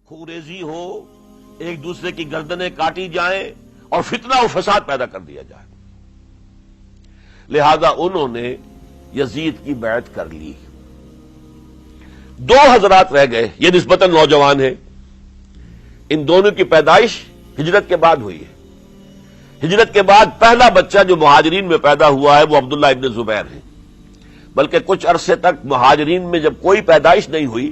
خوریزی ہو، ایک دوسرے کی گردنیں کاٹی جائیں اور فتنہ و فساد پیدا کر دیا جائے. لہذا انہوں نے یزید کی بیعت کر لی. دو حضرات رہ گئے، یہ نسبتاً نوجوان ہیں. ان دونوں کی پیدائش ہجرت کے بعد ہوئی ہے. ہجرت کے بعد پہلا بچہ جو مہاجرین میں پیدا ہوا ہے وہ عبداللہ ابن زبیر ہے. بلکہ کچھ عرصے تک مہاجرین میں جب کوئی پیدائش نہیں ہوئی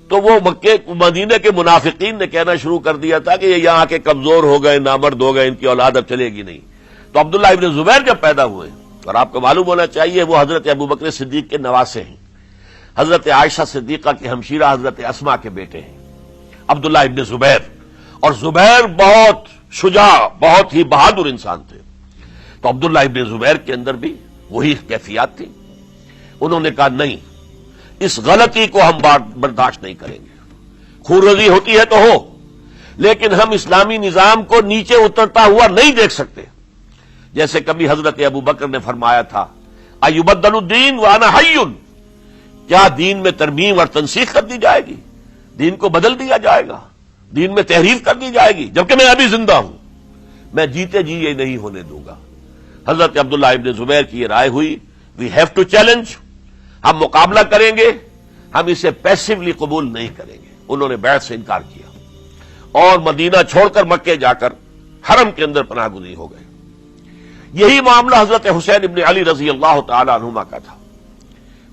تو وہ مکے مدینے کے منافقین نے کہنا شروع کر دیا تھا کہ یہ یہاں کے کمزور ہو گئے، نامرد ہو گئے، ان کی اولاد اب چلے گی نہیں. تو عبداللہ ابن زبیر جب پیدا ہوئے، اور آپ کو معلوم ہونا چاہیے وہ حضرت ابوبکر صدیق کے نواسے ہیں، حضرت عائشہ صدیقہ کی ہمشیرہ حضرت اسما کے بیٹے ہیں عبداللہ ابن زبیر. اور زبیر بہت شجاع، بہت ہی بہادر انسان تھے. تو عبداللہ ابن زبیر کے اندر بھی وہی کیفیات تھی. انہوں نے کہا نہیں، اس غلطی کو ہم برداشت نہیں کریں گے. خوریزی ہوتی ہے تو ہو، لیکن ہم اسلامی نظام کو نیچے اترتا ہوا نہیں دیکھ سکتے. جیسے کبھی حضرت ابوبکر نے فرمایا تھا ایبدل الدین وانا حی، کیا دین میں ترمیم اور تنسیخ کر دی جائے گی؟ دین کو بدل دیا جائے گا، دین میں تحریف کر دی جائے گی جبکہ میں ابھی زندہ ہوں؟ میں جیتے جی یہ نہیں ہونے دوں گا. حضرت عبداللہ ابن زبیر کی یہ رائے ہوئی، وی ہیو ٹو چیلنج، ہم مقابلہ کریں گے، ہم اسے پیسیولی قبول نہیں کریں گے. انہوں نے بیعت سے انکار کیا اور مدینہ چھوڑ کر مکے جا کر حرم کے اندر پناہ گزین ہو گئے. یہی معاملہ حضرت حسین ابن علی رضی اللہ تعالی عنہما کا تھا.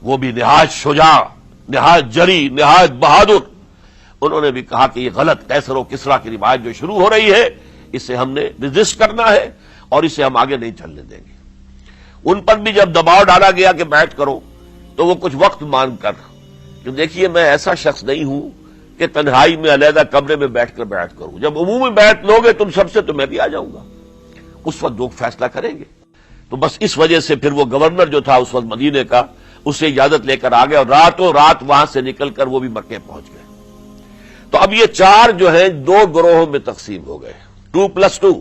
وہ بھی نہایت شجاع، نہایت جری، نہایت بہادر. انہوں نے بھی کہا کہ یہ غلط کیسر و کسریٰ کی روایت جو شروع ہو رہی ہے اسے ہم نے ریزسٹ کرنا ہے اور اسے ہم آگے نہیں چلنے دیں گے. ان پر بھی جب دباؤ ڈالا گیا کہ بیعت کرو تو وہ کچھ وقت مان کر، کہ دیکھیے میں ایسا شخص نہیں ہوں کہ تنہائی میں علیحدہ کمرے میں بیٹھ کر بیعت کروں، جب عمومی بیعت لوگے تم سب سے تو میں بھی آ جاؤں گا. اس وقت لوگ فیصلہ کریں گے. تو بس اس وجہ سے پھر وہ گورنر جو تھا اس وقت مدینے کا، اس سے اجازت لے کر آ گئے اور راتوں رات وہاں سے نکل کر وہ بھی مکے پہنچ گئے. تو اب یہ چار جو ہیں دو گروہوں میں تقسیم ہو گئے، 2+2.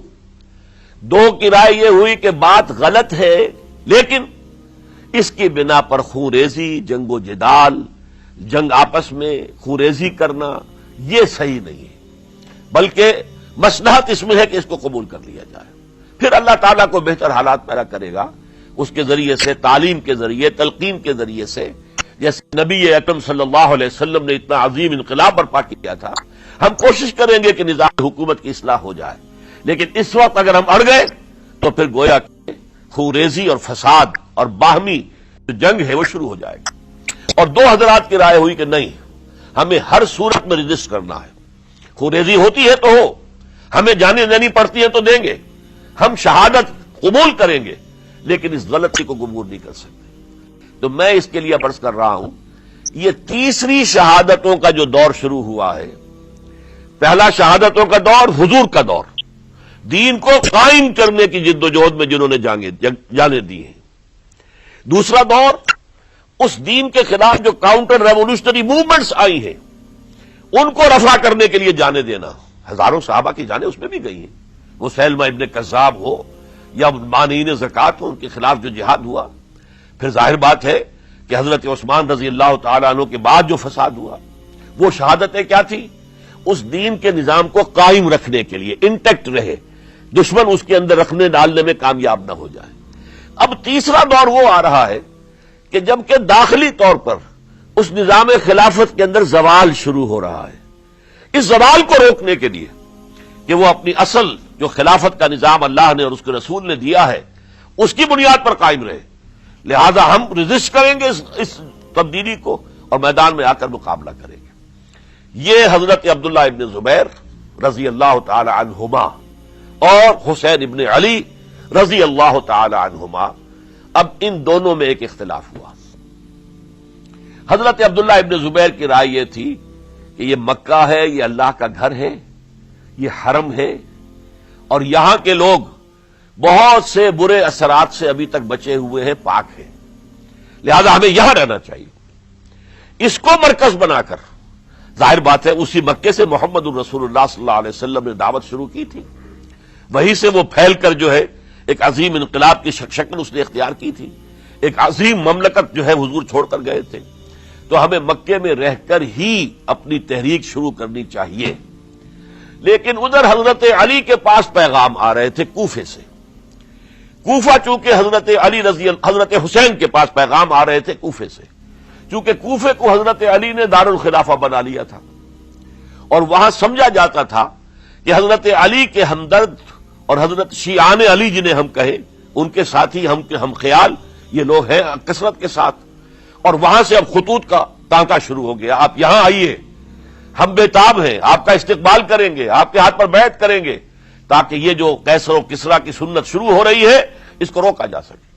دو کی رائے یہ ہوئی کہ بات غلط ہے لیکن اس کی بنا پر خوریزی، جنگ و جدال، جنگ آپس میں خوریزی کرنا یہ صحیح نہیں ہے، بلکہ مصلحت اس میں ہے کہ اس کو قبول کر لیا جائے. پھر اللہ تعالیٰ کو بہتر حالات پیدا کرے گا اس کے ذریعے سے، تعلیم کے ذریعے، تلقین کے ذریعے سے. جیسے نبی اکرم صلی اللہ علیہ وسلم نے اتنا عظیم انقلاب برپا کیا تھا. ہم کوشش کریں گے کہ نظام حکومت کی اصلاح ہو جائے، لیکن اس وقت اگر ہم اڑ گئے تو پھر گویا کہ خوریزی اور فساد اور باہمی جو جنگ ہے وہ شروع ہو جائے گی. اور دو حضرات کی رائے ہوئی کہ نہیں، ہمیں ہر صورت میں ریزسٹ کرنا ہے. خوریزی ہوتی ہے تو ہو، ہمیں جانے دینی پڑتی ہے تو دیں گے، ہم شہادت قبول کریں گے، لیکن اس غلطی کو قبول نہیں کر سکتے. تو میں اس کے لیے عرض کر رہا ہوں، یہ تیسری شہادتوں کا جو دور شروع ہوا ہے. پہلا شہادتوں کا دور حضور کا دور، دین کو قائم کرنے کی جد و جہد میں جنہوں نے جانیں دی ہیں. دوسرا دور اس دین کے خلاف جو کاؤنٹر ریولوشنری موومنٹس آئی ہیں ان کو رفع کرنے کے لیے جانے دینا. ہزاروں صحابہ کی جانیں اس میں بھی گئی ہیں. وہ سیلمہ ابن کذاب ہو یا مانعین زکوٰۃ ہو، ان کے خلاف جو جہاد ہوا. پھر ظاہر بات ہے کہ حضرت عثمان رضی اللہ تعالیٰ عنہ کے بعد جو فساد ہوا وہ شہادتیں کیا تھی؟ اس دین کے نظام کو قائم رکھنے کے لیے، انٹیکٹ رہے، دشمن اس کے اندر رکھنے ڈالنے میں کامیاب نہ ہو جائے. اب تیسرا دور وہ آ رہا ہے کہ جبکہ داخلی طور پر اس نظام خلافت کے اندر زوال شروع ہو رہا ہے، اس زوال کو روکنے کے لیے کہ وہ اپنی اصل جو خلافت کا نظام اللہ نے اور اس کے رسول نے دیا ہے اس کی بنیاد پر قائم رہے. لہذا ہم ریزسٹ کریں گے اس تبدیلی کو اور میدان میں آ کر مقابلہ کریں گے. یہ حضرت عبداللہ ابن زبیر رضی اللہ تعالی عنہما اور حسین ابن علی رضی اللہ تعالی عنہما، اب ان دونوں میں ایک اختلاف ہوا. حضرت عبداللہ ابن زبیر کی رائے یہ تھی کہ یہ مکہ ہے، یہ اللہ کا گھر ہے، یہ حرم ہے اور یہاں کے لوگ بہت سے برے اثرات سے ابھی تک بچے ہوئے ہیں، پاک ہیں، لہذا ہمیں یہاں رہنا چاہیے. اس کو مرکز بنا کر ظاہر بات ہے اسی مکے سے محمد الرسول اللہ صلی اللہ علیہ وسلم نے دعوت شروع کی تھی، وہیں سے وہ پھیل کر جو ہے ایک عظیم انقلاب کی شکل اس نے اختیار کی تھی. ایک عظیم مملکت جو ہے حضور چھوڑ کر گئے تھے. تو ہمیں مکے میں رہ کر ہی اپنی تحریک شروع کرنی چاہیے. لیکن ادھر حضرت علی کے پاس پیغام آ رہے تھے کوفے سے. کوفہ چونکہ حضرت حسین کے پاس پیغام آ رہے تھے کوفے سے، چونکہ کوفے کو حضرت علی نے دارالخلافہ بنا لیا تھا، اور وہاں سمجھا جاتا تھا کہ حضرت علی کے ہمدرد اور حضرت شیعان علی جنہیں ہم کہیں، ان کے ساتھی ہم خیال یہ لوگ ہیں کثرت کے ساتھ. اور وہاں سے اب خطوط کا تانکا شروع ہو گیا، آپ یہاں آئیے، ہم بےتاب ہیں، آپ کا استقبال کریں گے، آپ کے ہاتھ پر بیعت کریں گے، تاکہ یہ جو قیصر و کسریٰ کی سنت شروع ہو رہی ہے اس کو روکا جا سکے.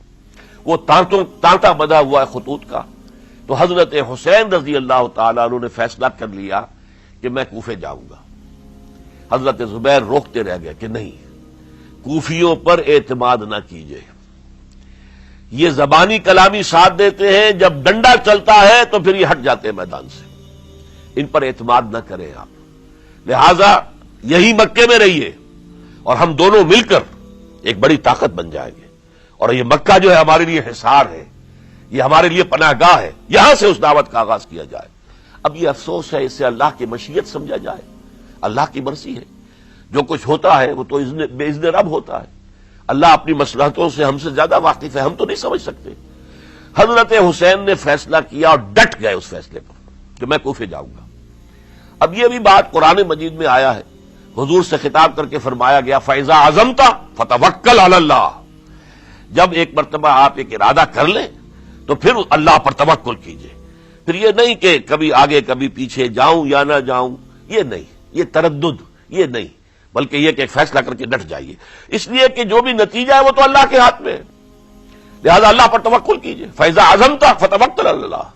وہ تانتا بندھا ہوا ہے خطوط کا. تو حضرت حسین رضی اللہ تعالیٰ عنہ نے فیصلہ کر لیا کہ میں کوفے جاؤں گا. حضرت زبیر روکتے رہ گئے کہ نہیں، کوفیوں پر اعتماد نہ کیجیے، یہ زبانی کلامی ساتھ دیتے ہیں، جب ڈنڈا چلتا ہے تو پھر یہ ہٹ جاتے ہیں میدان سے، ان پر اعتماد نہ کریں آپ. لہذا یہی مکے میں رہیے اور ہم دونوں مل کر ایک بڑی طاقت بن جائیں گے. اور یہ مکہ جو ہے ہمارے لیے حصار ہے، یہ ہمارے لیے پناہ گاہ ہے، یہاں سے اس دعوت کا آغاز کیا جائے. اب یہ افسوس ہے، اسے اللہ کی مشیت سمجھا جائے، اللہ کی مرضی ہے. جو کچھ ہوتا ہے وہ تو بے اذن رب ہوتا ہے. اللہ اپنی مصلحتوں سے ہم سے زیادہ واقف ہے، ہم تو نہیں سمجھ سکتے. حضرت حسین نے فیصلہ کیا اور ڈٹ گئے اس فیصلے پر کہ میں کوفے جاؤں گا. اب یہ بھی بات قرآن مجید میں آیا ہے، حضور سے خطاب کر کے فرمایا گیا فَإِذَا عَزَمْتَ فَتَوَكَّلْ عَلَى اللَّهِ. جب ایک مرتبہ آپ ایک ارادہ کر لیں تو پھر اللہ پر توکل کیجئے. پھر یہ نہیں کہ کبھی آگے کبھی پیچھے جاؤں یا نہ جاؤں، یہ نہیں، یہ تردد یہ نہیں، بلکہ یہ کہ ایک فیصلہ کر کے ڈٹ جائیے. اس لیے کہ جو بھی نتیجہ ہے وہ تو اللہ کے ہاتھ میں ہے، لہذا اللہ پر توکل کیجئے. فَإِذَا عَزَمْتَ فَتَوَكَّلْ عَلَى اللَّهِ.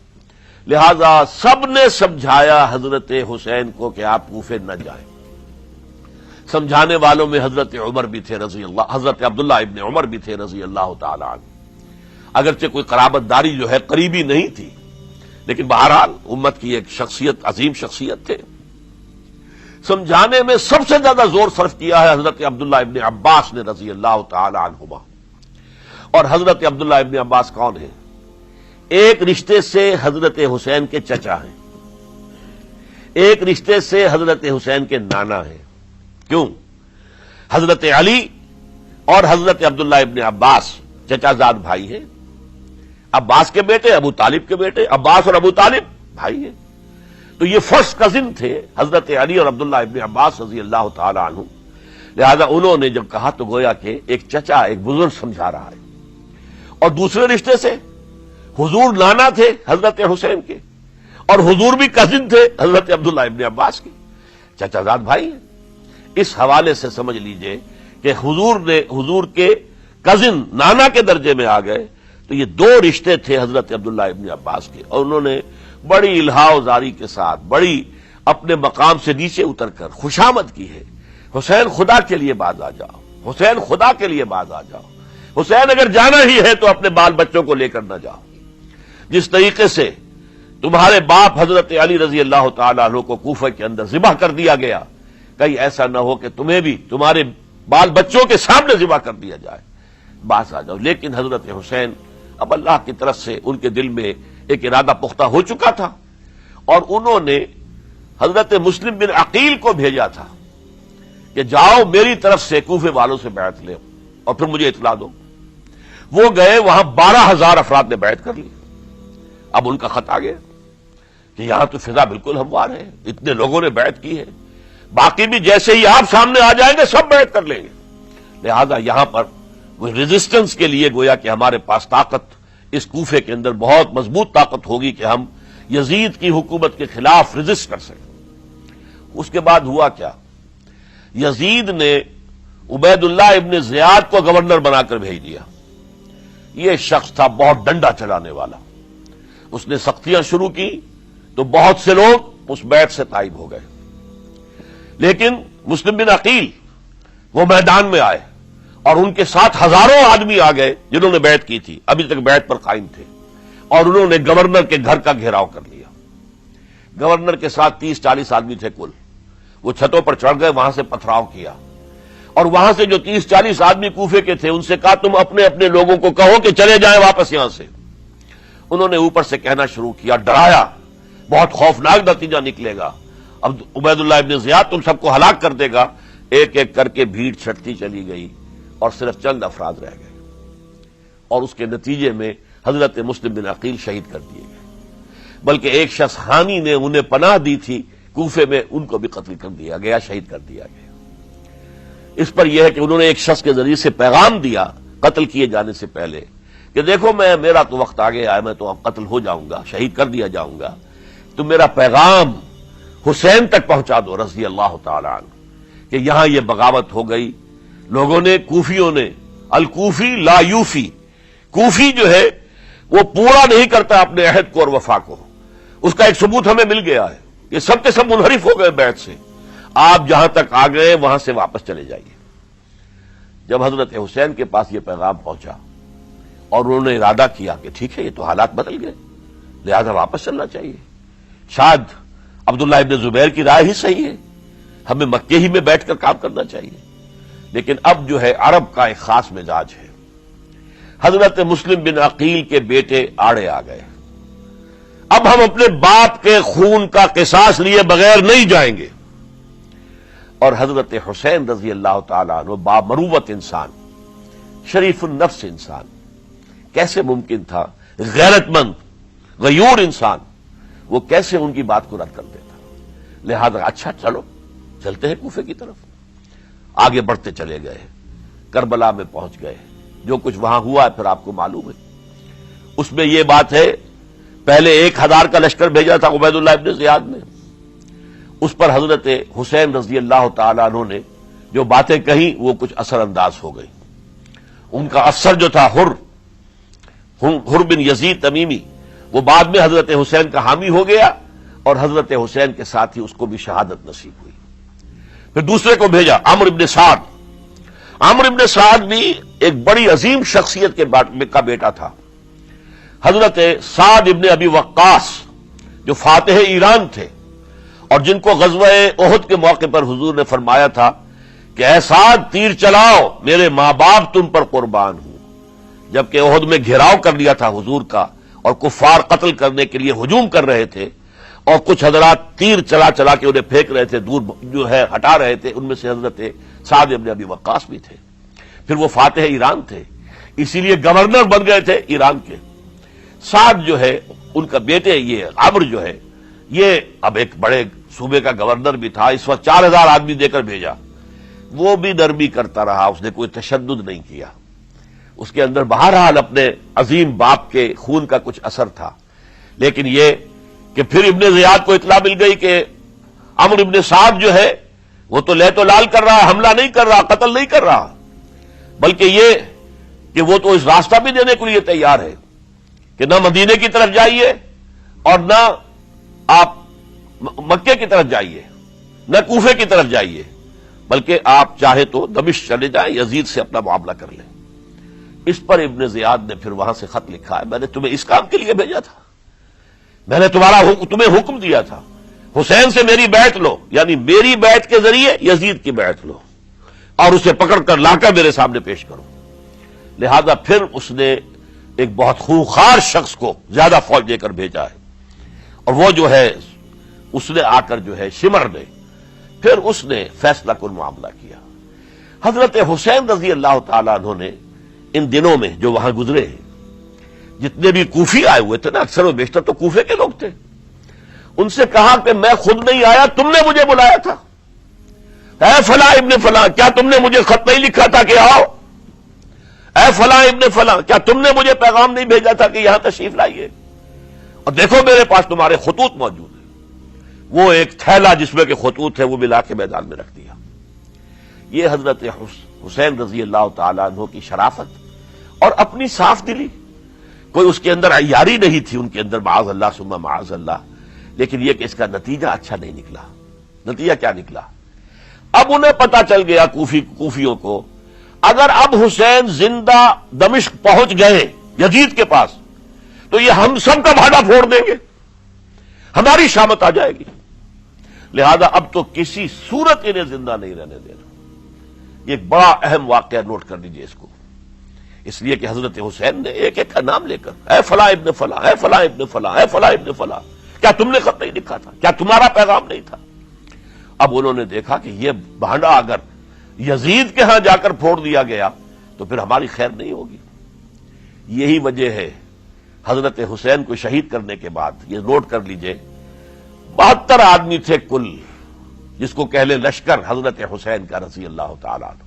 لہذا سب نے سمجھایا حضرت حسین کو کہ آپ کوفے نہ جائیں. سمجھانے والوں میں حضرت عمر بھی تھے رضی اللہ، حضرت عبداللہ ابن عمر بھی تھے رضی اللہ تعالی عنہ. اگرچہ کوئی قرابت داری جو ہے قریبی نہیں تھی، لیکن بہرحال امت کی ایک شخصیت، عظیم شخصیت تھے. سمجھانے میں سب سے زیادہ زور صرف کیا ہے حضرت عبداللہ ابن عباس نے رضی اللہ تعالی عنہما. اور حضرت عبداللہ ابن عباس کون ہیں؟ ایک رشتے سے حضرت حسین کے چچا ہیں، ایک رشتے سے حضرت حسین کے نانا ہیں. کیوں؟ حضرت علی اور حضرت عبداللہ ابن عباس چچا زاد بھائی ہیں. عباس کے بیٹے، ابو طالب کے بیٹے، عباس اور ابو طالب بھائی ہیں. تو یہ فرسٹ کزن تھے حضرت علی اور عبداللہ ابن عباس رضی اللہ تعالی عنہ. لہذا انہوں نے جب کہا تو گویا کہ ایک چچا ایک بزرگ سمجھا رہا ہے. اور دوسرے رشتے سے حضور نانا تھے حضرت حسین کے، اور حضور بھی کزن تھے حضرت عبداللہ ابن عباس کے، چچا زاد بھائی ہیں. اس حوالے سے سمجھ لیجئے کہ حضور کے کزن نانا کے درجے میں آ گئے. تو یہ دو رشتے تھے حضرت عبداللہ ابن عباس کے، اور انہوں نے بڑی الہا و زاری کے ساتھ، بڑی اپنے مقام سے نیچے اتر کر خوشامد کی ہے. حسین خدا کے لیے باز آ جاؤ، حسین خدا کے لیے باز آ جاؤ. حسین اگر جانا ہی ہے تو اپنے بال بچوں کو لے کر نہ جاؤ. جس طریقے سے تمہارے باپ حضرت علی رضی اللہ تعالیٰ عنہ کو کوفہ کے اندر ذبح کر دیا گیا، کہیں ایسا نہ ہو کہ تمہیں بھی تمہارے بال بچوں کے سامنے ذبح کر دیا جائے. باز آ جاؤ. لیکن حضرت حسین اب اللہ کی طرف سے ان کے دل میں ایک ارادہ پختہ ہو چکا تھا، اور انہوں نے حضرت مسلم بن عقیل کو بھیجا تھا کہ جاؤ میری طرف سے کوفے والوں سے بیعت لے اور پھر مجھے اطلاع دو. وہ گئے، وہاں 12,000 افراد نے بیعت کر لی. اب ان کا خط آ گیا کہ یہاں تو فضا بالکل ہموار ہے، اتنے لوگوں نے بیعت کی ہے، باقی بھی جیسے ہی آپ سامنے آ جائیں گے سب بیعت کر لیں گے. لہذا یہاں پر وہ ریزسٹنس کے لیے گویا کہ ہمارے پاس طاقت اس کوفے کے اندر بہت مضبوط طاقت ہوگی کہ ہم یزید کی حکومت کے خلاف ریزسٹ کر سکیں. اس کے بعد ہوا کیا؟ یزید نے عبید اللہ ابن زیاد کو گورنر بنا کر بھیج دیا. یہ شخص تھا بہت ڈنڈا چلانے والا. اس نے سختیاں شروع کی تو بہت سے لوگ اس بیعت سے تائب ہو گئے. لیکن مسلم بن عقیل وہ میدان میں آئے، اور ان کے ساتھ ہزاروں آدمی آ گئے جنہوں نے بیعت کی تھی، ابھی تک بیعت پر قائم تھے، اور انہوں نے گورنر کے گھر کا گھیراؤ کر لیا. گورنر کے ساتھ 30-40 آدمی تھے کل. وہ چھتوں پر چڑھ گئے، وہاں سے پتھراؤ کیا، اور وہاں سے جو 30-40 آدمی کوفے کے تھے ان سے کہا تم اپنے اپنے لوگوں کو کہو کہ چلے جائیں واپس یہاں سے. انہوں نے اوپر سے کہنا شروع کیا، ڈرایا بہت خوفناک نتیجہ نکلے گا، اب عبید اللہ ابن زیاد تم سب کو ہلاک کر دے گا۔ ایک ایک کر کے بھیڑ چھٹتی چلی گئی اور صرف چند افراد رہ گئے، اور اس کے نتیجے میں حضرت مسلم بن عقیل شہید کر دیے گئے، بلکہ ایک شخص حامی نے انہیں پناہ دی تھی کوفے میں، ان کو بھی قتل کر دیا گیا، شہید کر دیا گیا۔ اس پر یہ ہے کہ انہوں نے ایک شخص کے ذریعے سے پیغام دیا قتل کیے جانے سے پہلے کہ دیکھو میرا تو وقت آ گیا ہے، میں تو اب قتل ہو جاؤں گا، شہید کر دیا جاؤں گا، تو میرا پیغام حسین تک پہنچا دو رضی اللہ تعالی عنہ کہ یہاں یہ بغاوت ہو گئی۔ لوگوں نے، کوفیوں نے، الکوفی لا یوفی، کوفی جو ہے وہ پورا نہیں کرتا اپنے عہد کو اور وفا کو، اس کا ایک ثبوت ہمیں مل گیا ہے، یہ سب کے سب منحرف ہو گئے بیعت سے، آپ جہاں تک آ گئے وہاں سے واپس چلے جائیے۔ جب حضرت حسین کے پاس یہ پیغام پہنچا اور انہوں نے ارادہ کیا کہ ٹھیک ہے یہ تو حالات بدل گئے، لہذا واپس چلنا چاہیے، شاید عبداللہ ابن زبیر کی رائے ہی صحیح ہے، ہمیں مکے ہی میں بیٹھ کر کام کرنا چاہیے، لیکن اب جو ہے عرب کا ایک خاص مزاج ہے۔ حضرت مسلم بن عقیل کے بیٹے آڑے آ گئے، اب ہم اپنے باپ کے خون کا قصاص لیے بغیر نہیں جائیں گے، اور حضرت حسین رضی اللہ تعالیٰ عنہ بامروت انسان، شریف النفس انسان، کیسے ممکن تھا، غیرت مند غیور انسان، وہ کیسے ان کی بات کو رد کر دیتا؟ لہذا اچھا چلو چلتے ہیں کوفے کی طرف، آگے بڑھتے چلے گئے، کربلا میں پہنچ گئے، جو کچھ وہاں ہوا ہے پھر آپ کو معلوم ہے۔ اس میں یہ بات ہے، پہلے 1000 کا لشکر بھیجا تھا عبید اللہ ابن زیاد نے، اس پر حضرت حسین رضی اللہ تعالیٰ عنہ نے جو باتیں کہیں وہ کچھ اثر انداز ہو گئی۔ ان کا افسر جو تھا حر بن یزید تمیمی، وہ بعد میں حضرت حسین کا حامی ہو گیا، اور حضرت حسین کے ساتھ ہی اس کو بھی شہادت نصیب ہوئی۔ پھر دوسرے کو بھیجا عمرو ابن سعد، عمرو ابن سعد بھی ایک بڑی عظیم شخصیت کا بیٹا تھا، حضرت سعد ابن ابی وقاص جو فاتح ایران تھے، اور جن کو غزوہ احد کے موقع پر حضور نے فرمایا تھا کہ اے سعد تیر چلاؤ، میرے ماں باپ تم پر قربان ہوں، جبکہ احد میں گھیراؤ کر لیا تھا حضور کا، اور کفار قتل کرنے کے لیے ہجوم کر رہے تھے، اور کچھ حضرات تیر چلا چلا کے انہیں پھینک رہے تھے، دور جو ہے ہٹا رہے تھے، ان میں سے حضرت سعد ابن ابی وقاص بھی تھے۔ پھر وہ فاتح ایران تھے، اسی لیے گورنر بن گئے تھے ایران کے۔ سعد جو ہے ان کا بیٹے، یہ عمرو جو ہے، یہ اب ایک بڑے صوبے کا گورنر بھی تھا، اس وقت 4000 آدمی دے کر بھیجا، وہ بھی نرمی کرتا رہا، اس نے کوئی تشدد نہیں کیا، اس کے اندر بہرحال اپنے عظیم باپ کے خون کا کچھ اثر تھا۔ لیکن یہ کہ پھر ابن زیاد کو اطلاع مل گئی کہ عمرو ابن سعد جو ہے وہ تو لے تو لال کر رہا، حملہ نہیں کر رہا، قتل نہیں کر رہا، بلکہ یہ کہ وہ تو اس راستہ بھی دینے کے لیے تیار ہے کہ نہ مدینے کی طرف جائیے اور نہ آپ مکے کی طرف جائیے، نہ کوفے کی طرف جائیے، بلکہ آپ چاہے تو دمشق چلے جائیں، یزید سے اپنا معاملہ کر لیں۔ اس پر ابن زیاد نے پھر وہاں سے خط لکھا ہے، میں نے تمہیں اس کام کے لیے بھیجا تھا، میں نے تمہیں حکم دیا تھا، حسین سے میری بیعت لو، یعنی میری بیعت کے ذریعے یزید کی بیعت لو، اور اسے پکڑ کر لا کر میرے سامنے پیش کرو۔ لہذا پھر اس نے ایک بہت خونخوار شخص کو زیادہ فوج دے کر بھیجا ہے، اور وہ جو ہے اس نے آ کر جو ہے شمر نے پھر اس نے فیصلہ کن معاملہ کیا۔ حضرت حسین رضی اللہ تعالیٰ عنہ نے ان دنوں میں جو وہاں گزرے ہیں، جتنے بھی کوفی آئے ہوئے تھے نا، اکثر و بیشتر تو کوفے کے لوگ تھے، ان سے کہا کہ میں خود نہیں آیا، تم نے مجھے بلایا تھا، اے فلاں ابن فلاں کیا تم نے مجھے خط نہیں لکھا تھا کہ آؤ؟ اے فلاں ابن فلاں کیا تم نے مجھے پیغام نہیں بھیجا تھا کہ یہاں تشریف لائیے؟ اور دیکھو میرے پاس تمہارے خطوط موجود ہیں۔ وہ ایک تھیلا جس میں کے خطوط ہے وہ ملا کے میدان میں رکھ دیا۔ یہ حضرت حسین رضی اللہ تعالیٰ عنہ کی شرافت اور اپنی صاف دلی، کوئی اس کے اندر عیاری نہیں تھی ان کے اندر، معاذ اللہ ثم معاذ اللہ، لیکن یہ کہ اس کا نتیجہ اچھا نہیں نکلا۔ نتیجہ کیا نکلا؟ اب انہیں پتا چل گیا کوفیوں کو، اگر اب حسین زندہ دمشق پہنچ گئے یزید کے پاس تو یہ ہم سب کا بھاڑا پھوڑ دیں گے، ہماری شامت آ جائے گی، لہذا اب تو کسی صورت انہیں زندہ نہیں رہنے دینا۔ یہ ایک بڑا اہم واقعہ، نوٹ کر لیجیے اس کو، اس لیے کہ حضرت حسین نے ایک ایک کا نام لے کر اے فلاں ابن فلاں، اے فلاں ابن فلاں، اے فلاں ابن فلاں کیا تم نے خط نہیں لکھا تھا؟ کیا تمہارا پیغام نہیں تھا؟ اب انہوں نے دیکھا کہ یہ بہانہ اگر یزید کے ہاں جا کر پھوڑ دیا گیا تو پھر ہماری خیر نہیں ہوگی۔ یہی وجہ ہے حضرت حسین کو شہید کرنے کے بعد، یہ نوٹ کر لیجئے، 72 آدمی تھے کل، جس کو کہہ لیں لشکر حضرت حسین کا رضی اللہ تعالیٰ عنہ۔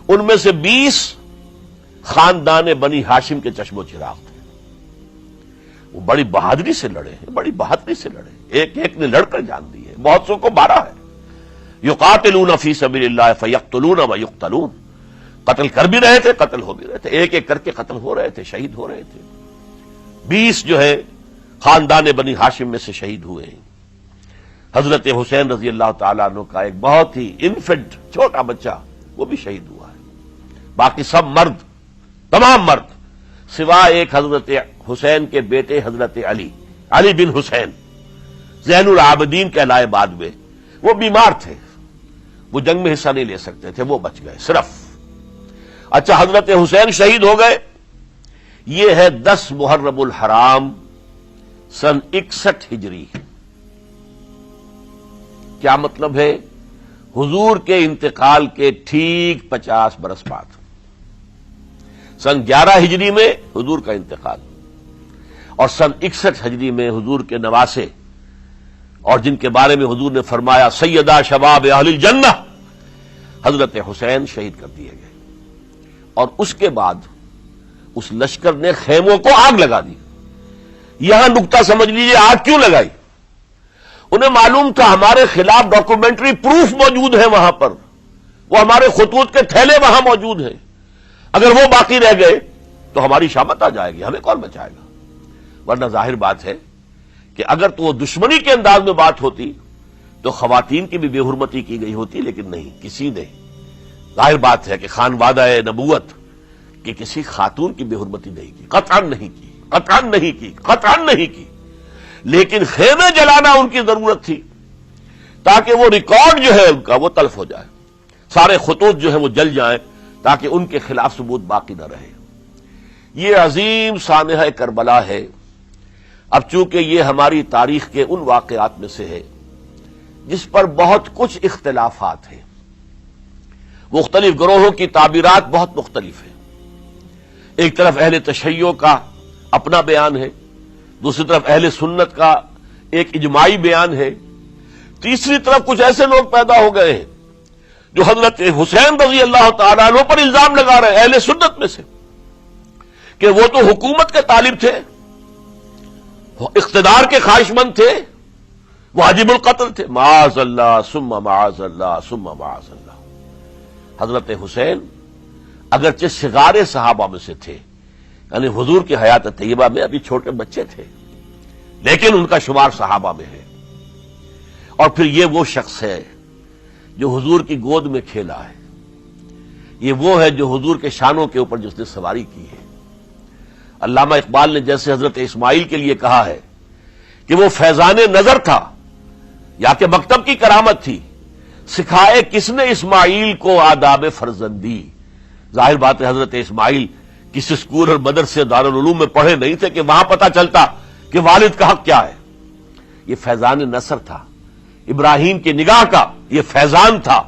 ان میں سے 20 خاندان بنی ہاشم کے چشم و چراغ تھے۔ وہ بڑی بہادری سے لڑے ہیں، بڑی بہادری سے لڑے، ایک ایک نے لڑ کر جان دی ہے، بہت سو کو مارا ہے۔ یقاتلون فی سبیل اللہ فیقتلون ویقتلون، قتل کر بھی رہے تھے، قتل ہو بھی رہے تھے، ایک ایک کر کے قتل ہو رہے تھے، شہید ہو رہے تھے۔ 20 جو ہے خاندان بنی ہاشم میں سے شہید ہوئے ہیں۔ حضرت حسین رضی اللہ تعالیٰ عنہ کا ایک بہت ہی انفنٹ چھوٹا بچہ وہ بھی شہید ہوا ہے۔ باقی سب مرد، تمام مرد، سوائے ایک حضرت حسین کے بیٹے حضرت علی بن حسین زین العابدین کہلائے بعد میں، وہ بیمار تھے، وہ جنگ میں حصہ نہیں لے سکتے تھے، وہ بچ گئے صرف۔ اچھا، حضرت حسین شہید ہو گئے، یہ ہے 10 محرم الحرام سن 61 ہجری۔ کیا مطلب ہے؟ حضور کے انتقال کے ٹھیک 50 برس بعد، سن 11 ہجری میں حضور کا انتقال، اور سن 61 ہجری میں حضور کے نواسے، اور جن کے بارے میں حضور نے فرمایا سیدہ شباب اہل الجنہ، حضرت حسین شہید کر دیے گئے۔ اور اس کے بعد اس لشکر نے خیموں کو آگ لگا دی۔ یہاں نکتہ سمجھ لیجیے، آگ کیوں لگائی؟ انہیں معلوم تھا ہمارے خلاف ڈاکومنٹری پروف موجود ہے وہاں پر، وہ ہمارے خطوط کے تھیلے وہاں موجود ہیں، اگر وہ باقی رہ گئے تو ہماری شامت آ جائے گی، ہمیں کون بچائے گا؟ ورنہ ظاہر بات ہے کہ اگر تو وہ دشمنی کے انداز میں بات ہوتی تو خواتین کی بھی بے حرمتی کی گئی ہوتی، لیکن نہیں، کسی نے، ظاہر بات ہے کہ خانوادہ نبوت کہ کسی خاتون کی بے حرمتی نہیں کی، قطعاً نہیں کی، قطعاً نہیں کی، قطعاً نہیں کی، لیکن خیمے جلانا ان کی ضرورت تھی تاکہ وہ ریکارڈ جو ہے ان کا وہ تلف ہو جائے، سارے خطوط جو ہیں وہ جل جائیں تاکہ ان کے خلاف ثبوت باقی نہ رہے۔ یہ عظیم سانحہ کربلا ہے۔ اب چونکہ یہ ہماری تاریخ کے ان واقعات میں سے ہے جس پر بہت کچھ اختلافات ہیں، مختلف گروہوں کی تعبیرات بہت مختلف ہیں۔ ایک طرف اہل تشیع کا اپنا بیان ہے، دوسری طرف اہل سنت کا ایک اجماعی بیان ہے، تیسری طرف کچھ ایسے لوگ پیدا ہو گئے ہیں جو حضرت حسین رضی اللہ تعالیٰ عنہ پر الزام لگا رہے ہیں اہل سنت میں سے کہ وہ تو حکومت کے طالب تھے، اقتدار کے خواہش مند تھے، واجب القتل تھے۔ معاذ اللہ ثم معاذ اللہ ثم معاذ اللہ۔ حضرت حسین اگرچہ صغار صحابہ میں سے تھے، یعنی حضور کی حیات طیبہ میں ابھی چھوٹے بچے تھے، لیکن ان کا شمار صحابہ میں ہے۔ اور پھر یہ وہ شخص ہے جو حضور کی گود میں کھیلا ہے، یہ وہ ہے جو حضور کے شانوں کے اوپر جس نے سواری کی ہے۔ علامہ اقبال نے جیسے حضرت اسماعیل کے لیے کہا ہے کہ وہ فیضان نظر تھا یا کہ مکتب کی کرامت تھی، سکھائے کس نے اسماعیل کو آداب فرزندی۔ ظاہر بات ہے حضرت اسماعیل کسی اسکول اور مدرسے دارالعلوم میں پڑھے نہیں تھے کہ وہاں پتہ چلتا کہ والد کا حق کیا ہے۔ یہ فیضان نصر تھا، ابراہیم کی نگاہ کا یہ فیضان تھا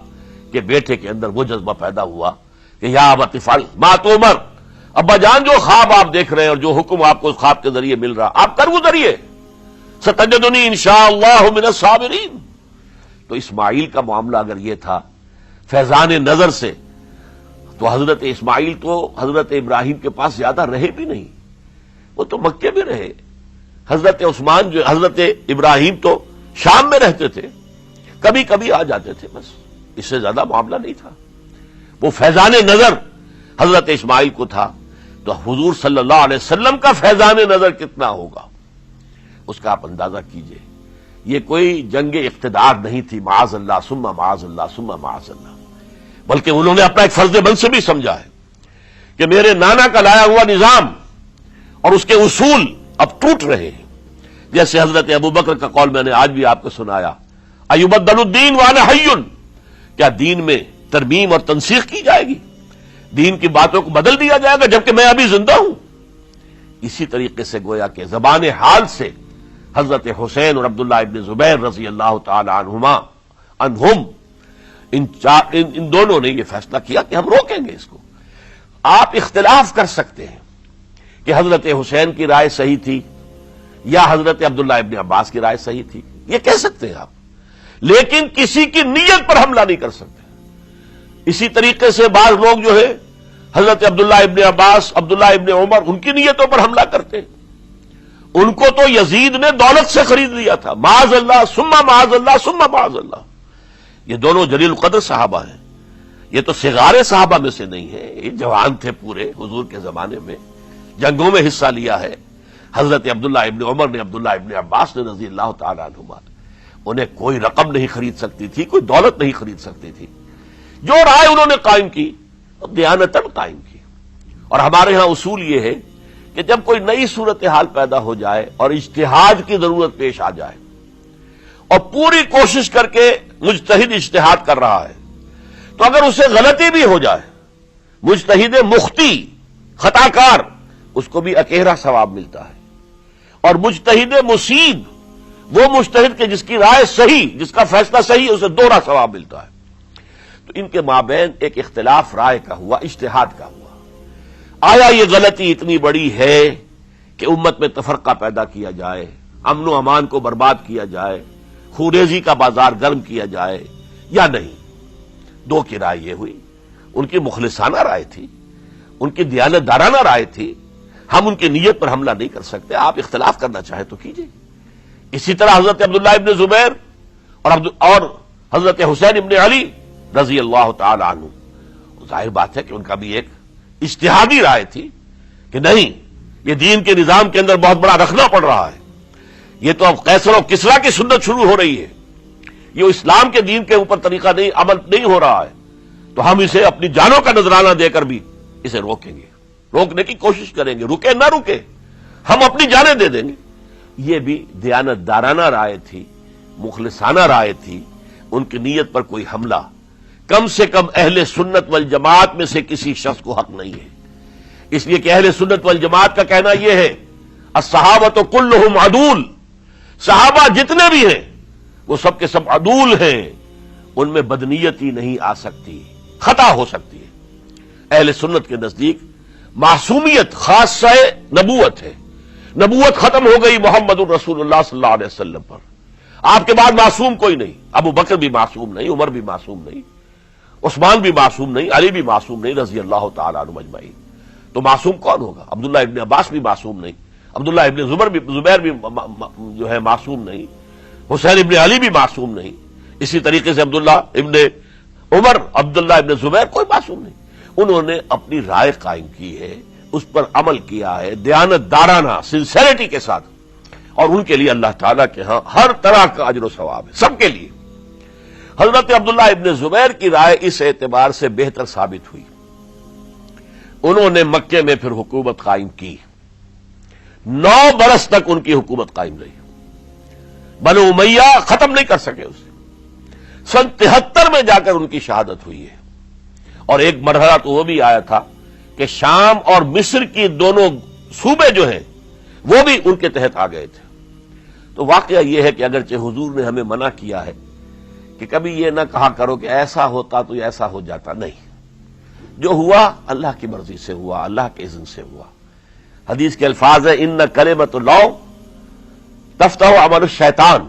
کہ بیٹے کے اندر وہ جذبہ پیدا ہوا کہ یا ابت افعل ما تؤمر، ابا جان جو خواب آپ دیکھ رہے ہیں اور جو حکم آپ کو اس خواب کے ذریعے مل رہا آپ کر گزریے، ستجدنی انشاءاللہ من الصابرین۔ تو اسماعیل کا معاملہ اگر یہ تھا فیضان نظر سے، تو حضرت اسماعیل تو حضرت ابراہیم کے پاس زیادہ رہے بھی نہیں، وہ تو مکے میں رہے۔ حضرت عثمان جو حضرت ابراہیم تو شام میں رہتے تھے، کبھی کبھی آ جاتے تھے، بس اس سے زیادہ معاملہ نہیں تھا۔ وہ فیضان نظر حضرت اسماعیل کو تھا، تو حضور صلی اللہ علیہ وسلم کا فیضان نظر کتنا ہوگا اس کا آپ اندازہ کیجئے۔ یہ کوئی جنگ اقتدار نہیں تھی، معاذ اللہ ثم معاذ اللہ ثم معاذ اللہ، بلکہ انہوں نے اپنا ایک فرض منصبی سمجھا ہے کہ میرے نانا کا لایا ہوا نظام اور اس کے اصول اب ٹوٹ رہے ہیں۔ جیسے حضرت ابوبکر کا قول میں نے آج بھی آپ کو سنایا، ایبدل الدین وانا حی، کیا دین میں ترمیم اور تنسیخ کی جائے گی، دین کی باتوں کو بدل دیا جائے گا جبکہ میں ابھی زندہ ہوں۔ اسی طریقے سے گویا کہ زبان حال سے حضرت حسین اور عبداللہ ابن زبیر رضی اللہ تعالی عنہم ان دونوں نے یہ فیصلہ کیا کہ ہم روکیں گے اس کو۔ آپ اختلاف کر سکتے ہیں کہ حضرت حسین کی رائے صحیح تھی یا حضرت عبداللہ ابن عباس کی رائے صحیح تھی، یہ کہہ سکتے ہیں آپ، لیکن کسی کی نیت پر حملہ نہیں کر سکتے۔ اسی طریقے سے بعض لوگ جو ہے حضرت عبداللہ ابن عباس، عبداللہ ابن عمر، ان کی نیتوں پر حملہ کرتے ہیں۔ ان کو تو یزید نے دولت سے خرید لیا تھا، معاذ اللہ ثم معاذ اللہ ثم معاذ اللہ۔ یہ دونوں جلیل القدر صحابہ ہیں، یہ تو صغار صحابہ میں سے نہیں ہے، یہ جوان تھے پورے حضور کے زمانے میں، جنگوں میں حصہ لیا ہے۔ حضرت عبداللہ ابن عمر نے، عبداللہ ابن عباس نے رضی اللہ تعالی عنہما، انہیں کوئی رقم نہیں خرید سکتی تھی، کوئی دولت نہیں خرید سکتی تھی۔ جو رائے انہوں نے قائم کی دیانتاً قائم کی۔ اور ہمارے ہاں اصول یہ ہے کہ جب کوئی نئی صورتحال پیدا ہو جائے اور اجتہاد کی ضرورت پیش آ جائے اور پوری کوشش کر کے مجتہد اجتہاد کر رہا ہے، تو اگر اسے غلطی بھی ہو جائے، مجتہد مخطی خطا کار، اس کو بھی اکیرا ثواب ملتا ہے، اور مجتہد مصیب وہ مجتہد کے جس کی رائے صحیح، جس کا فیصلہ صحیح ہے، اسے دوہرا ثواب ملتا ہے۔ تو ان کے مابین ایک اختلاف رائے کا ہوا، اجتہاد کا ہوا۔ آیا یہ غلطی اتنی بڑی ہے کہ امت میں تفرقہ پیدا کیا جائے، امن و امان کو برباد کیا جائے، خوریزی کا بازار گرم کیا جائے، یا نہیں؟ دو کی رائے یہ ہوئی، ان کی مخلصانہ رائے تھی، ان کی دیانت دارانہ رائے تھی، ہم ان کی نیت پر حملہ نہیں کر سکتے، آپ اختلاف کرنا چاہیں تو کیجیے۔ اسی طرح حضرت عبداللہ ابن زبیر اور حضرت حسین ابن علی رضی اللہ تعالی عنہ، ظاہر بات ہے کہ ان کا بھی ایک اجتہادی رائے تھی کہ نہیں، یہ دین کے نظام کے اندر بہت بڑا رکھنا پڑ رہا ہے، یہ تو اب قیصر و کسریٰ کی سنت شروع ہو رہی ہے، یہ اسلام کے دین کے اوپر طریقہ نہیں، عمل نہیں ہو رہا ہے، تو ہم اسے اپنی جانوں کا نذرانہ دے کر بھی اسے روکیں گے، روکنے کی کوشش کریں گے، رکے نہ رکے ہم اپنی جانیں دے دیں گے۔ یہ بھی دیانت دارانہ رائے تھی، مخلصانہ رائے تھی، ان کی نیت پر کوئی حملہ کم سے کم اہل سنت والجماعت میں سے کسی شخص کو حق نہیں ہے۔ اس لیے کہ اہل سنت والجماعت کا کہنا یہ ہے، الصحابۃ کلھم عدول، صحابہ جتنے بھی ہیں وہ سب کے سب عدول ہیں، ان میں بدنیتی نہیں آ سکتی، خطا ہو سکتی ہے۔ اہل سنت کے نزدیک معصومیت خاصہ نبوت ہے، نبوت ختم ہو گئی محمد الرسول اللہ صلی اللہ علیہ وسلم پر، آپ کے بعد معصوم کوئی نہیں، ابو بکر بھی معصوم نہیں، عمر بھی معصوم نہیں، عثمان بھی معصوم نہیں، علی بھی معصوم نہیں رضی اللہ تعالی عنہ اجمعین۔ تو معصوم کون ہوگا؟ عبداللہ ابن عباس بھی معصوم نہیں، عبداللہ ابن زبیر بھی جو ہے معصوم نہیں، حسین ابن علی بھی معصوم نہیں، اسی طریقے سے عبداللہ ابن عمر، عبداللہ ابن زبیر، کوئی معصوم نہیں۔ انہوں نے اپنی رائے قائم کی ہے، اس پر عمل کیا ہے دیانت دارانہ سنسیریٹی کے ساتھ، اور ان کے لیے اللہ تعالیٰ کے ہاں ہر طرح کا اجر و ثواب ہے، سب کے لیے۔ حضرت عبداللہ ابن زبیر کی رائے اس اعتبار سے بہتر ثابت ہوئی، انہوں نے مکے میں پھر حکومت قائم کی، 9 برس تک ان کی حکومت قائم رہی، بنو امیہ ختم نہیں کر سکے اسے۔ سن 73 میں جا کر ان کی شہادت ہوئی ہے، اور ایک مرحلہ تو وہ بھی آیا تھا کہ شام اور مصر کی دونوں صوبے جو ہیں وہ بھی ان کے تحت آ گئے تھے۔ تو واقعہ یہ ہے کہ اگرچہ حضور نے ہمیں منع کیا ہے کہ کبھی یہ نہ کہا کرو کہ ایسا ہوتا تو ایسا ہو جاتا، نہیں، جو ہوا اللہ کی مرضی سے ہوا، اللہ کے اذن سے ہوا۔ حدیث کے الفاظ ہیں، ان کلمۃ اللہ تفتح عمل الشیطان،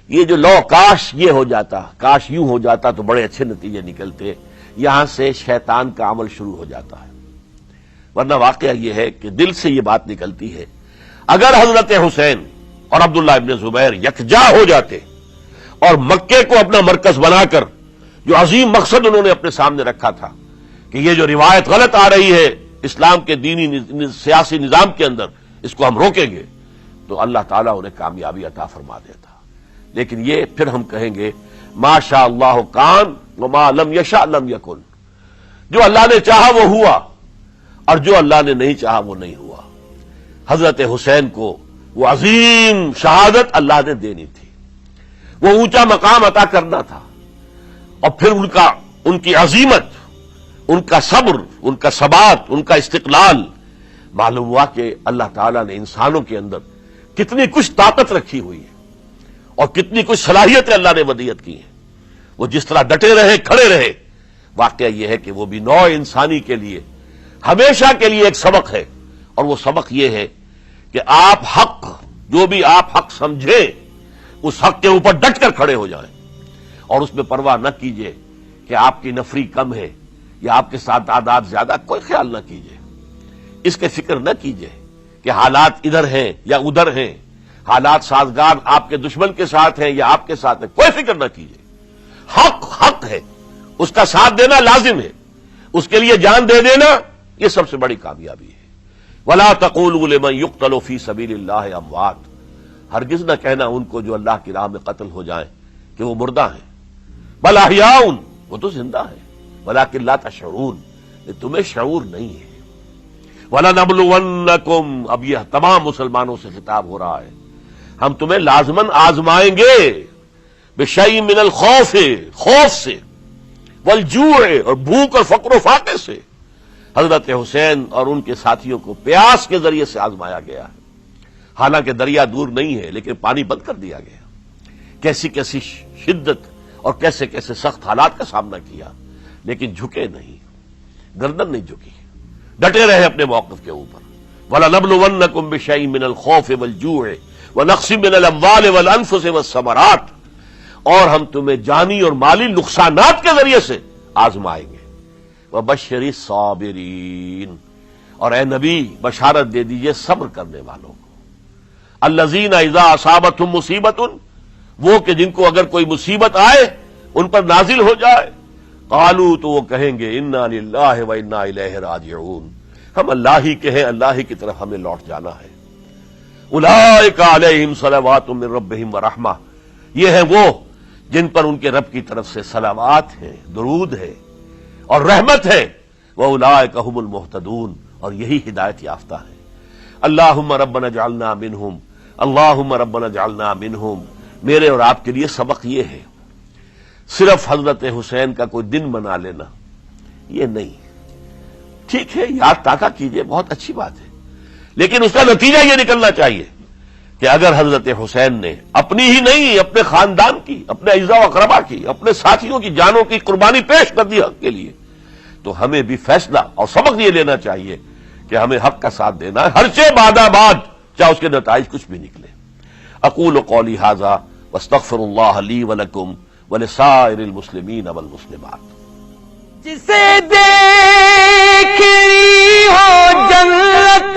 یہ جو لو کاش یہ ہو جاتا، کاش یوں ہو جاتا تو بڑے اچھے نتیجے نکلتے، یہاں سے شیطان کا عمل شروع ہو جاتا ہے۔ ورنہ واقعہ یہ ہے کہ دل سے یہ بات نکلتی ہے، اگر حضرت حسین اور عبداللہ ابن زبیر یکجا ہو جاتے اور مکے کو اپنا مرکز بنا کر جو عظیم مقصد انہوں نے اپنے سامنے رکھا تھا کہ یہ جو روایت غلط آ رہی ہے اسلام کے دینی سیاسی نظام کے اندر، اس کو ہم روکیں گے، تو اللہ تعالیٰ انہیں کامیابی عطا فرما دیتا۔ لیکن یہ پھر ہم کہیں گے ما شاء اللہ کان وما لم یشاء لم یکن، جو اللہ نے چاہا وہ ہوا، اور جو اللہ نے نہیں چاہا وہ نہیں ہوا۔ حضرت حسین کو وہ عظیم شہادت اللہ نے دینی تھی، وہ اونچا مقام عطا کرنا تھا، اور پھر ان کی عظیمت، ان کا صبر، ان کا ثبات، ان کا استقلال، معلوم ہوا کہ اللہ تعالیٰ نے انسانوں کے اندر کتنی کچھ طاقت رکھی ہوئی ہے اور کتنی کچھ صلاحیتیں اللہ نے ودیعت کی ہیں، وہ جس طرح ڈٹے رہے، کھڑے رہے، واقعہ یہ ہے کہ وہ بھی نوع انسانی کے لیے ہمیشہ کے لیے ایک سبق ہے، اور وہ سبق یہ ہے کہ آپ حق، جو بھی آپ حق سمجھیں اس حق کے اوپر ڈٹ کر کھڑے ہو جائیں، اور اس میں پرواہ نہ کیجئے کہ آپ کی نفری کم ہے یا آپ کے ساتھ تعداد زیادہ، کوئی خیال نہ کیجئے، اس کے فکر نہ کیجئے کہ حالات ادھر ہیں یا ادھر ہیں، حالات سازگار آپ کے دشمن کے ساتھ ہیں یا آپ کے ساتھ ہیں، کوئی فکر نہ کیجئے۔ حق ہے، اس کا ساتھ دینا لازم ہے، اس کے لیے جان دے دینا یہ سب سے بڑی کامیابی ہے۔ وَلَا تَقُولُوا لِمَن يُقْتَلُ فِي سَبِيلِ اللَّهِ أَمْوَاتٌ، ہرگز نہ کہنا ان کو جو اللہ کی راہ میں قتل ہو جائیں کہ وہ مردہ ہیں، بل احیاء، وہ تو زندہ ہیں، ولیکن لا تشعرون، تمہیں شعور نہیں ہے۔ وَلَنَبْلُوَنَّكُمْ، اب یہ تمام مسلمانوں سے خطاب ہو رہا ہے، ہم تمہیں لازماً آزمائیں گے، بِشَيْءٍ مِّنَ الْخَوْفِ، خوف سے، وَالْجُوعِ، اور بھوک اور فقر و فاقے سے۔ حضرت حسین اور ان کے ساتھیوں کو پیاس کے ذریعے سے آزمایا گیا ہے، حالانکہ دریا دور نہیں ہے لیکن پانی بند کر دیا گیا، کیسی کیسی شدت اور کیسے کیسے سخت حالات کا سامنا کیا، لیکن جھکے نہیں، گردن نہیں جھکی، ڈٹے رہے اپنے موقف کے اوپر۔ وَلَنَبْلُوَنَّكُمْ بِشَيْءٍ مِّنَ الْخَوْفِ وَالْجُوعِ وَنَقْصٍ مِّنَ الْأَمْوَالِ وَالْأَنفُسِ وَالثَّمَرَاتِ، اور ہم تمہیں جانی اور مالی نقصانات کے ذریعے سے آزمائیں گے۔ وَبَشِّرِ الصَّابِرِينَ، اور اے نبی بشارت دے دیجئے صبر کرنے والوں کو۔ الَّذِينَ إِذَا أَصَابَتْهُمْ مُصِيبَةٌ، وہ کہ جن کو اگر کوئی مصیبت آئے، ان پر نازل ہو جائے، قالوا، تو وہ کہیں گے اِنَّا لِلَّهِ وَإِنَّا إِلَيْهِ راجعون، ہم اللہ ہی کے ہیں، اللہ ہی کی طرف ہمیں لوٹ جانا ہے۔ اولئک علیہم صلوات من ربہم ورحمہ، یہ ہیں وہ جن پر ان کے رب کی طرف سے صلوات ہیں، درود ہے اور رحمت ہے، وَأُولَئِكَ هُمُ الْمُهْتَدُونَ، اور یہی ہدایت یافتہ ہے۔ اللہم ربنا اجعلنا منہم، اللہم ربنا اجعلنا منہم، میرے اور آپ کے لیے سبق یہ ہے، صرف حضرت حسین کا کوئی دن منا لینا یہ نہیں، ٹھیک ہے یاد تاکہ کیجئے، بہت اچھی بات ہے، لیکن اس کا نتیجہ یہ نکلنا چاہیے کہ اگر حضرت حسین نے اپنی ہی نہیں، اپنے خاندان کی، اپنے اعزاء و اقربا کی، اپنے ساتھیوں کی جانوں کی قربانی پیش کر دی حق کے لیے، تو ہمیں بھی فیصلہ اور سبق یہ لینا چاہیے کہ ہمیں حق کا ساتھ دینا ہے، ہر چیز بعد چاہے اس کے نتائج کچھ بھی نکلے۔ اقول قولی ھذا واستغفر اللہ لی ولکم ولسائر المسلمین والمسلمات۔ جسے دیکھی ہو جنت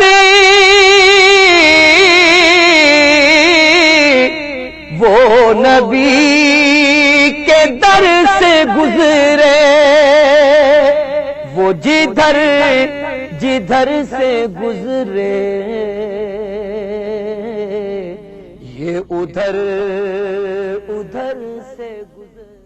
وہ نبی کے در سے گزرے، وہ جدھر سے گزرے یہ ادھر سے گزرے۔